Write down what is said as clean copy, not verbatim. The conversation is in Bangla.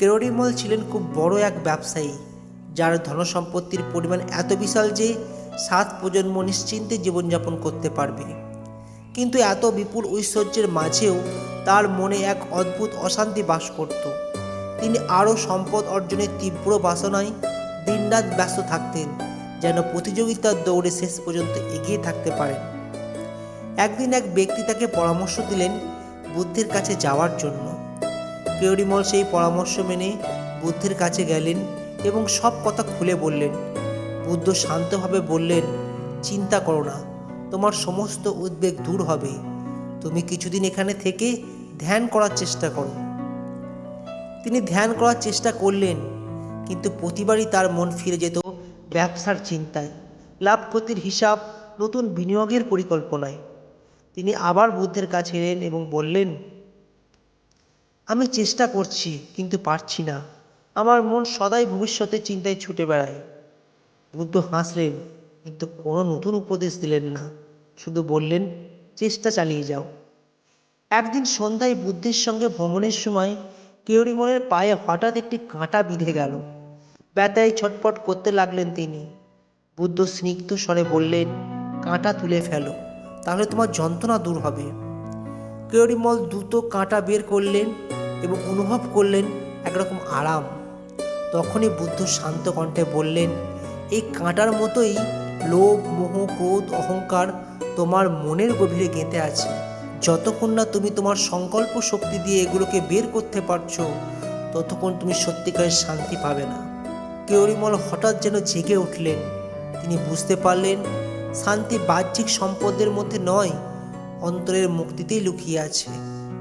কেরোরিমল ছিলেন খুব বড় এক ব্যবসায়ী, যার ধনসম্পত্তির পরিমাণ এত বিশাল যে 7 প্রজন্ম নিশ্চিন্তে জীবনযাপন করতে পারবে। কিন্তু এত বিপুল ঐশ্বর্যের মাঝেও তার মনে এক অদ্ভুত অশান্তি বাস করত। তিনি আরও সম্পদ অর্জনের তীব্র বাসনায় দিনরাত ব্যস্ত থাকতেন, যেন প্রতিযোগিতার দৌড়ে শেষ পর্যন্ত এগিয়ে থাকতে পারেন। একদিন এক ব্যক্তি তাকে পরামর্শ দিলেন বুদ্ধের কাছে যাওয়ার জন্য। কেরোরিমল সেই পরামর্শ মেনে বুদ্ধের কাছে গেলেন এবং সব কথা খুলে বললেন। বুদ্ধ শান্তভাবে বললেন, চিন্তা করো না, তোমার সমস্ত উদ্বেগ দূর হবে। তুমি কিছুদিন এখানে থেকে ধ্যান করার চেষ্টা করো। তিনি ধ্যান করার চেষ্টা করলেন, কিন্তু প্রতিবারই তার মন ফিরে যেত ব্যবসার চিন্তায়, লাভ ক্ষতির হিসাব, নতুন বিনিয়োগের পরিকল্পনায়। তিনি আবার বুদ্ধের কাছে এলেন এবং বললেন, আমি চেষ্টা করছি কিন্তু পারছি না। আমার মন সদাই ভবিষ্যতের চিন্তায় ছুটে বেড়ায়। বুদ্ধ হাসলেন, কিন্তু কোনো নতুন উপদেশ দিলেন না, শুধু বললেন, চেষ্টা চালিয়ে যাও। একদিন সন্ধ্যায় বুদ্ধের সঙ্গে ভ্রমণের সময় কেরোরিমলের পায়ে হঠাৎ একটি কাঁটা বিঁধে গেল। ব্যথায় ছটফট করতে লাগলেন তিনি। বুদ্ধ স্নিগ্ধ স্বরে বললেন, কাঁটা তুলে ফেলো, তাহলে তোমার যন্ত্রণা দূর হবে। কেরোরিমল দ্রুত কাঁটা বের করলেন এবং অনুভব করলেন একরকম আরাম। তখনই বুদ্ধ শান্ত কণ্ঠে বললেন, এই কাঁটার মতোই লোভ, মোহ, ক্রোধ, অহংকার তোমার মনের গভীরে গেঁথে আছে। যতক্ষণ না তুমি তোমার সংকল্প শক্তি দিয়ে এগুলোকে বের করতে পারছো, ততক্ষণ তুমি সত্যিকারের শান্তি পাবে না। কেরোরিমল হঠাৎ যেন জেগে উঠলেন। তিনি বুঝতে পারলেন, শান্তি বাহ্যিক সম্পদের মধ্যে নয়, অন্তরের মুক্তিতেই লুকিয়ে আছে।